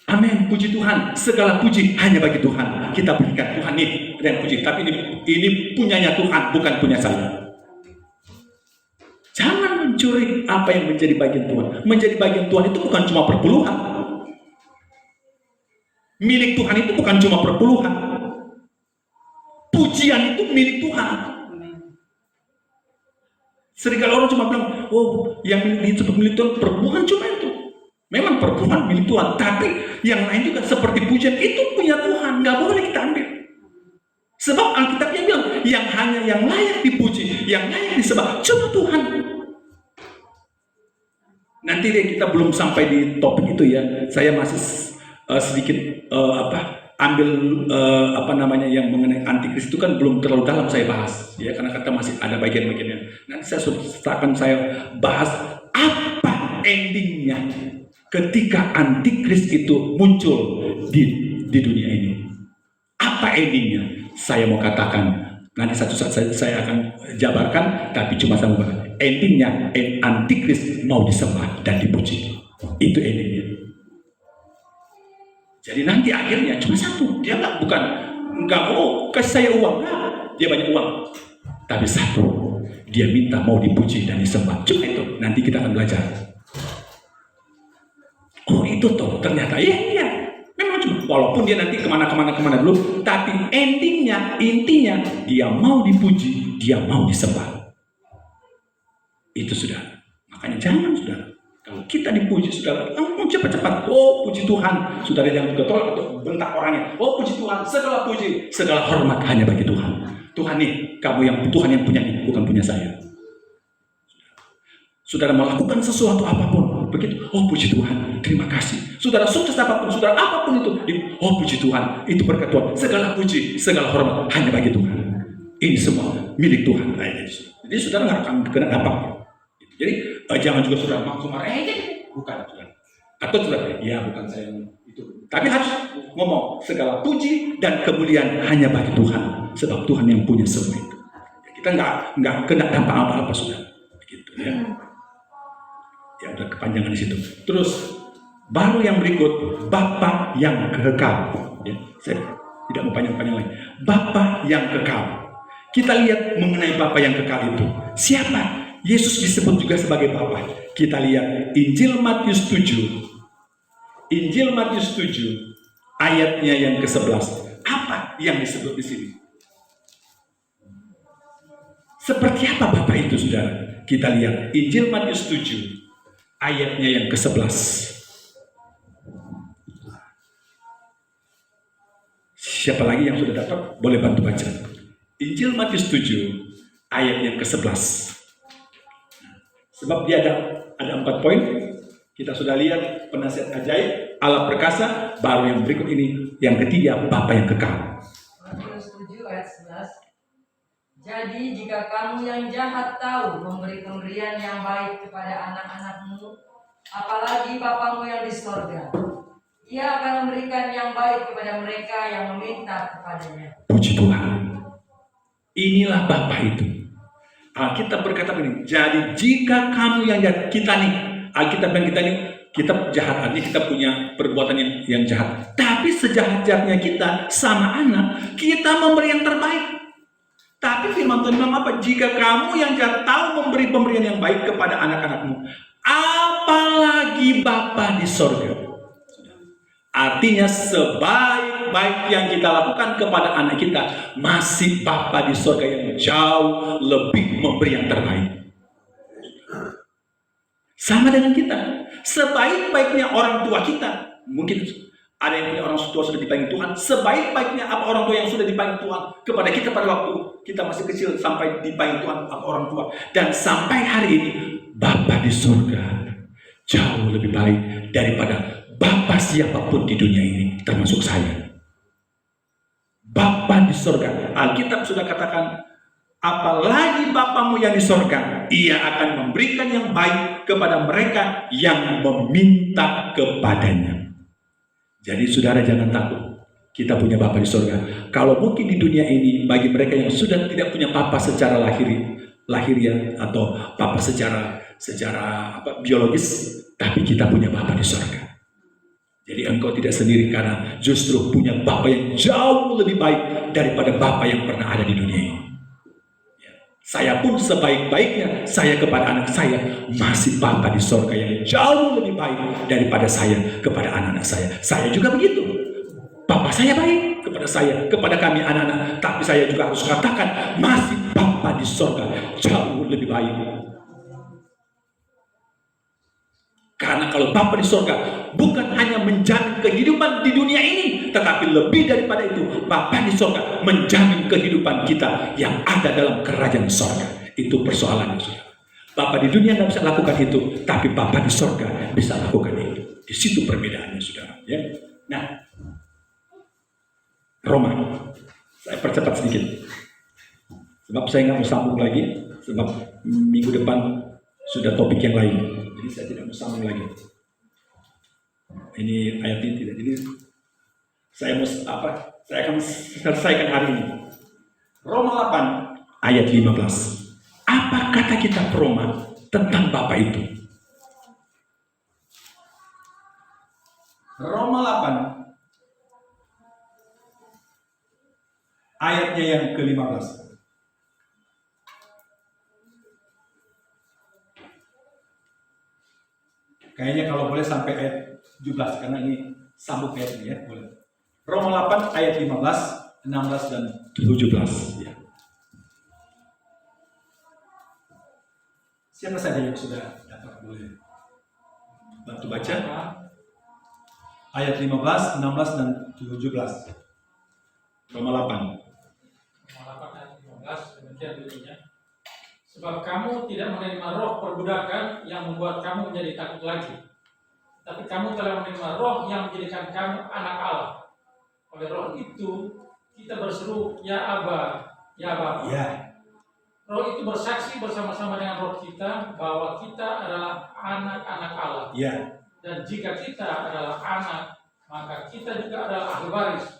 S2: amin, puji Tuhan, segala puji hanya bagi Tuhan. Kita berikan Tuhan nih dan puji, tapi ini punyanya Tuhan, bukan punya saya. Jangan mencuri apa yang menjadi bagian Tuhan. Menjadi bagian Tuhan itu bukan cuma perpuluhan. Milik Tuhan itu bukan cuma perpuluhan. Pujian itu milik Tuhan. Seringkali orang cuma bilang, yang disebut milik Tuhan perpuluhan cuma itu. Memang perpuluhan milik Tuhan, tapi yang lain juga seperti pujian itu punya Tuhan, nggak boleh kita ambil. Sebab Alkitabnya bilang, yang layak dipuji, yang layak disembah cuma Tuhan. Nanti deh kita belum sampai di topik itu ya. Saya masih sedikit ambil yang mengenai antikris itu kan belum terlalu dalam saya bahas ya, karena kata masih ada bagian-bagiannya. Nanti saya bahas apa endingnya ketika antikris itu muncul di dunia ini. Apa endingnya? Saya mau katakan nanti satu saat saya akan jabarkan, tapi cuma sama endingnya antikris mau disembah dan dipuji. Itu endingnya. Jadi nanti akhirnya cuma satu, dia nggak mau kasih saya uang, dia banyak uang. Tapi satu, dia minta mau dipuji dan disembah. Cuma itu, nanti kita akan belajar. Oh itu toh, ternyata iya. Memang cuma, walaupun dia nanti kemana dulu, tapi intinya, dia mau dipuji, dia mau disembah. Itu sudah. Makanya jangan, saudara. Kalau kita dipuji, saudara, cepat-cepat. Oh, puji Tuhan. Saudara jangan juga tolak atau bentak orangnya. Oh, puji Tuhan. Segala puji, segala hormat hanya bagi Tuhan. Tuhan nih, Tuhan yang punya nih, bukan punya saya. Saudara melakukan sesuatu apapun, begitu. Oh, puji Tuhan. Terima kasih. Saudara sukses apapun, saudara apapun itu. Oh, puji Tuhan. Itu berkat Tuhan. Segala puji, segala hormat hanya bagi Tuhan. Ini semua milik Tuhan. Jadi saudara nggak akan kena dampaknya. Jadi jangan juga saudara langsung marah, bukan saudara. Atau saudara, ya bukan saya itu. Tapi harus ngomong segala puji dan kemuliaan hanya bagi Tuhan, sebab Tuhan yang punya semua itu. Kita nggak kena dampak apa-apa saudara. Begitu ya. Ya udah kepanjangan di situ. Terus baru yang berikut, Bapa yang kekal. Ya, saya tidak mau panjang-panjang lagi. Bapa yang kekal. Kita lihat mengenai Bapa yang kekal itu. Siapa? Yesus disebut juga sebagai Bapa. Kita lihat Injil Matius 7. Injil Matius 7 ayatnya yang ke-11. Apa yang disebut di sini? Seperti apa Bapa itu, saudara? Kita lihat Injil Matius 7 ayatnya yang ke-11. Siapa lagi yang sudah dapat? Boleh bantu baca. Injil Matius 7 ayat yang ke-11. Sebab dia ada 4 poin. Kita sudah lihat penasihat ajaib, Allah perkasa, baru yang berikut ini, yang ketiga, Bapa yang kekal.
S5: Matius 7 ayat 11. Jadi jika kamu yang jahat tahu memberi pemberian yang baik kepada anak-anakmu, apalagi Bapamu yang di sorga, Ia akan memberikan yang baik kepada mereka yang meminta kepadanya.
S2: Puji Tuhan. Inilah Bapa itu. Alkitab berkata begini, jadi jika kamu yang jahat, kita nih, Alkitab bilang kita nih, kita jahat, artinya kita punya perbuatan yang jahat. Tapi sejahat-jahatnya kita sama anak, kita memberi yang terbaik. Tapi firman Tuhan bilang apa? Jika kamu yang jahat tahu memberi pemberian yang baik kepada anak-anakmu, apalagi Bapa di sorga. Artinya sebaik-baik yang kita lakukan kepada anak kita, masih Bapa di sorga yang jauh lebih memberi yang terbaik. Sama dengan kita, sebaik-baiknya orang tua kita, mungkin ada yang punya orang tua sudah dipanggil Tuhan, sebaik-baiknya apa orang tua yang sudah dipanggil Tuhan kepada kita pada waktu kita masih kecil sampai dipanggil Tuhan apa orang tua, dan sampai hari ini Bapa di surga jauh lebih baik daripada Bapa siapapun di dunia ini, termasuk saya. Bapa di surga, Alkitab sudah katakan, apalagi Bapamu yang di surga, Ia akan memberikan yang baik kepada mereka yang meminta kepadanya. Jadi saudara jangan takut, kita punya Bapa di surga. Kalau mungkin di dunia ini bagi mereka yang sudah tidak punya Bapa secara lahiriah atau Bapa secara biologis, tapi kita punya Bapa di surga. Jadi engkau tidak sendiri karena justru punya Bapa yang jauh lebih baik daripada Bapa yang pernah ada di dunia ini. Saya pun sebaik-baiknya saya kepada anak saya, masih Bapa di sorga yang jauh lebih baik daripada saya kepada anak-anak saya. Saya juga begitu. Bapa saya baik kepada saya, kepada kami anak-anak. Tapi saya juga harus katakan, masih Bapa di sorga jauh lebih baik. Karena kalau Bapa di sorga bukan hanya menjamin kehidupan di dunia ini, tetapi lebih daripada itu, Bapa di sorga menjamin kehidupan kita yang ada dalam kerajaan sorga. Itu persoalannya, saudara. Bapa di dunia nggak bisa lakukan itu, tapi Bapa di sorga bisa lakukan itu. Di situ perbedaannya, saudara. Ya. Nah, Roma, saya percepat sedikit, sebab saya nggak mau sambung lagi, sebab minggu depan sudah topik yang lain. Jadi saya tidak mau sambung lagi. Ini ayat ini tidak. Jadi saya akan selesaikan hari ini. Roma 8 ayat 15. Apa kata kitab Roma tentang Bapa itu? Roma 8 ayatnya yang ke-15. Kayaknya kalau boleh sampai ayat 17 karena ini sambung ayat ini ya, boleh. Roma 8 ayat 15, 16 dan 17 ya. Siapa saja yang sudah dapat boleh bantu baca ayat 15, 16 dan 17. Roma 8.
S3: Roma 8 ayat 15 demikian bunyinya. Sebab kamu tidak menerima roh perbudakan yang membuat kamu menjadi takut lagi, tapi kamu telah menerima roh yang menjadikan kamu anak Allah. Oleh roh itu kita berseru, ya Aba, ya Bapa.
S2: Ya.
S3: Roh itu bersaksi bersama-sama dengan roh kita bahwa kita adalah anak-anak Allah.
S2: Ya.
S3: Dan jika kita adalah anak, maka kita juga adalah ahli waris.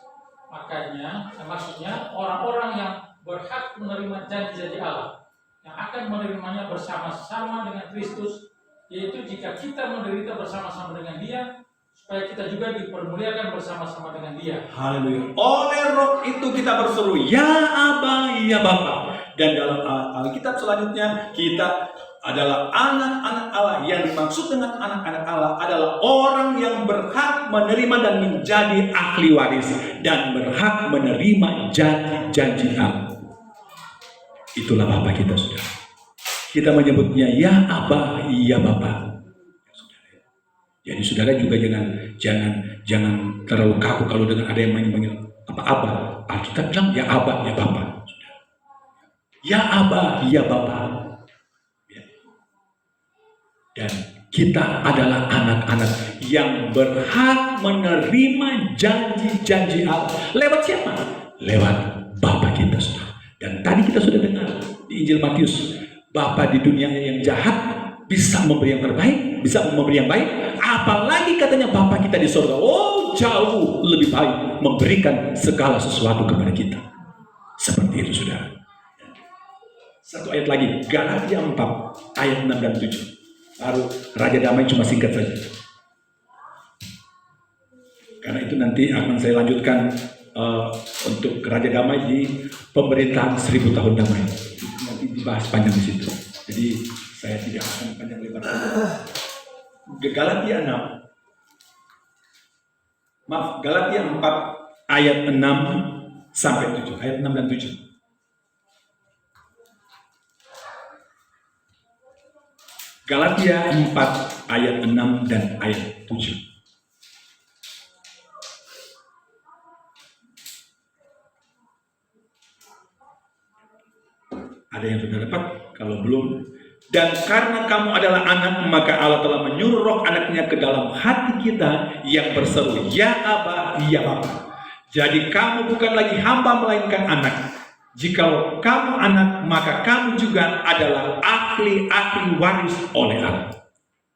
S3: Makanya, maksudnya orang-orang yang berhak menerima janji-janji Allah, yang akan menerimanya bersama-sama dengan Kristus, yaitu jika kita menderita bersama-sama dengan Dia, supaya kita juga dipermuliakan bersama-sama dengan Dia.
S2: Haleluya. Oleh roh itu kita berseru, ya Aba, ya Bapa. Dan dalam Alkitab selanjutnya, kita adalah anak-anak Allah. Yang dimaksud dengan anak-anak Allah adalah orang yang berhak menerima dan menjadi ahli waris dan berhak menerima janji-janji Allah. Itulah Bapa kita, saudara. Kita menyebutnya ya Aba, ya Bapa. Jadi saudara juga jangan terlalu kaku kalau dengan ada yang manggil apa-apa. Alkitab bilang ya Aba, ya Bapa. Ya Aba, ya Bapa. Dan kita adalah anak-anak yang berhak menerima janji-janji Allah. Lewat siapa? Lewat Bapa kita, saudara. Dan tadi kita sudah dengar di Injil Matius, Bapa di dunia yang jahat bisa memberi yang terbaik, bisa memberi yang baik. Apalagi katanya Bapa kita di surga, oh jauh lebih baik memberikan segala sesuatu kepada kita. Seperti itu, saudara. Satu ayat lagi, Galatia 4 ayat 6 dan 7. Baru Raja Damai cuma singkat saja. Karena itu nanti akan saya lanjutkan untuk Raja Damai di pemerintahan 1000 tahun damai. Itu nanti dibahas panjang di situ. Jadi saya tidak akan panjang lebar. Galatia 6. Maaf, Galatia 4 ayat 6 sampai 7. Ayat 6 dan 7. Galatia 4 ayat 6 dan ayat 7. Ada yang sudah dapat? Kalau belum. Dan karena kamu adalah anak, maka Allah telah menyuruh roh anaknya ke dalam hati kita yang berseru, ya Aba, ya Bapa. Jadi kamu bukan lagi hamba melainkan anak. Jikalau kamu anak, maka kamu juga adalah ahli waris oleh Allah.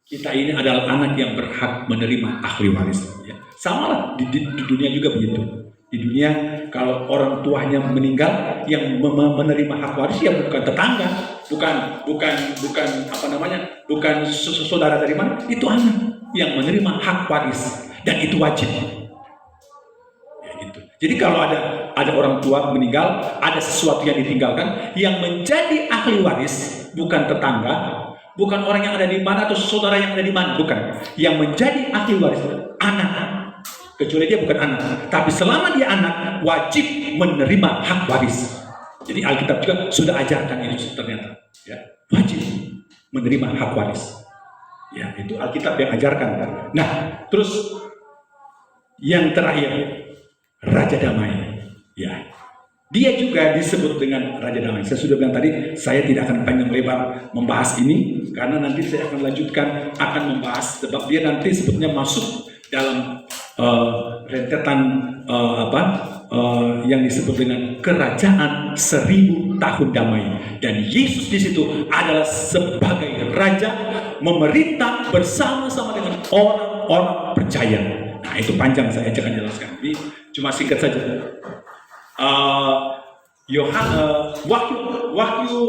S2: Kita ini adalah anak yang berhak menerima ahli waris. Ya. Sama lah di dunia juga begitu. Di dunia kalau orang tuanya meninggal, yang menerima hak waris ya bukan tetangga, bukan saudara dari mana, itu anak yang menerima hak waris dan itu wajib. Ya, gitu. Jadi kalau ada orang tua meninggal, ada sesuatu yang ditinggalkan, yang menjadi ahli waris bukan tetangga, bukan orang yang ada di mana atau saudara yang ada di mana, bukan. Yang menjadi ahli waris anak. Kecuali dia bukan anak, tapi selama dia anak wajib menerima hak waris. Jadi Alkitab juga sudah ajarkan itu ternyata, ya, wajib menerima hak waris. Ya, itu Alkitab yang ajarkan. Nah, terus yang terakhir Raja Damai. Ya, dia juga disebut dengan Raja Damai. Saya sudah bilang tadi, saya tidak akan panjang lebar membahas ini karena nanti saya akan lanjutkan akan membahas sebab dia nanti sebetulnya masuk dalam rentetan yang disebut dengan kerajaan 1000 tahun damai, dan Yesus di situ adalah sebagai raja memerintah bersama-sama dengan orang-orang percaya. Nah itu panjang, saya akan jelaskan. Ini cuma singkat saja. Wahyu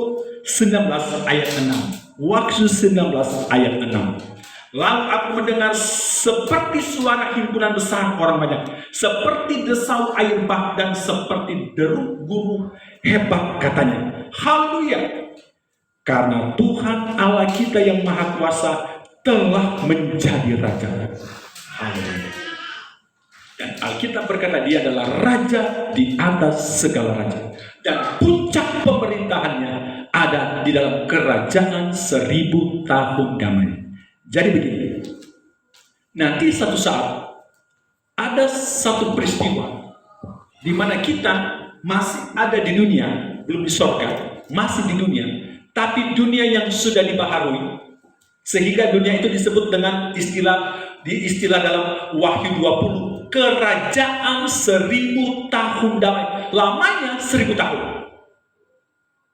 S2: 19 ayat 6. Wahyu 19 ayat 6. Lalu aku mendengar seperti suara himpunan besar orang banyak, seperti desau air bah dan seperti deru guru hebat, katanya, haleluya, karena Tuhan Allah kita yang maha kuasa telah menjadi raja. Haleluya. Dan Alkitab berkata dia adalah raja di atas segala raja. Dan puncak pemerintahannya ada di dalam kerajaan 1000 tahun damai. Jadi begini, nanti satu saat ada satu peristiwa di mana kita masih ada di dunia, belum di sorga, masih di dunia, tapi dunia yang sudah dibaharui, sehingga dunia itu disebut dengan istilah dalam Wahyu 20, kerajaan 1000 tahun damai. Lamanya 1000 tahun.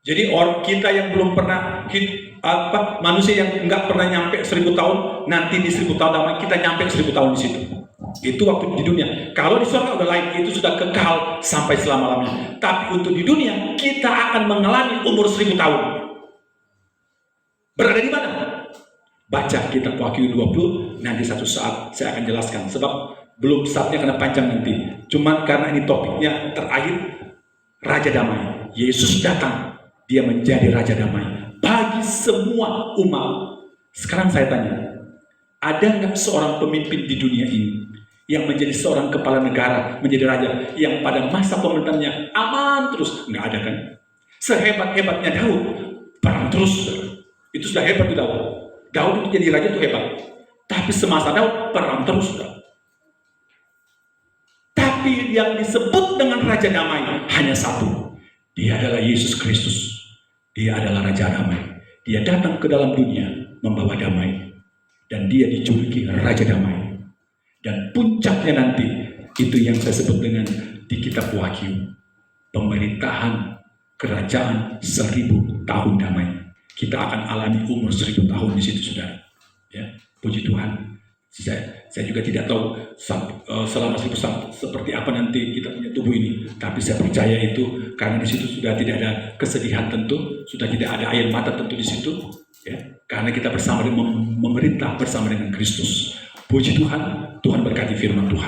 S2: Jadi orang kita yang belum pernah manusia yang nggak pernah nyampe 1000 tahun, nanti di 1000 tahun damai kita nyampe 1000 tahun di situ. Itu waktu di dunia. Kalau di surga udah lain, itu sudah kekal sampai selama-lamanya. Tapi untuk di dunia kita akan mengalami umur 1000 tahun. Berada di mana? Baca kitab Wahyu 20, nanti satu saat saya akan jelaskan. Sebab belum saatnya karena panjang nanti. Cuman karena ini topiknya terakhir, Raja Damai. Yesus datang, dia menjadi Raja Damai bagi semua umat. Sekarang saya tanya, ada nggak seorang pemimpin di dunia ini yang menjadi seorang kepala negara, menjadi raja, yang pada masa pemerintahannya aman terus? Nggak ada kan? Sehebat-hebatnya Daud, perang terus. Itu sudah hebat di Daud. Daud itu jadi raja itu hebat. Tapi semasa Daud perang terus. Tapi yang disebut dengan Raja Damai hanya satu. Dia adalah Yesus Kristus. Dia adalah Raja Damai. Dia datang ke dalam dunia membawa damai. Dan dia dijuluki Raja Damai. Dan puncaknya nanti itu yang saya sebut dengan di kitab Wahyu. Pemerintahan kerajaan 1000 tahun damai. Kita akan alami umur 1000 tahun di situ, saudara. Ya, puji Tuhan. Saya juga tidak tahu selama 1000 tahun seperti apa nanti kita punya tubuh ini. Tapi saya percaya itu karena di situ sudah tidak ada kesedihan tentu, sudah tidak ada air mata tentu di situ. Ya, karena kita bersama dengan memerintah bersama dengan Kristus. Puji Tuhan, Tuhan berkati firman Tuhan.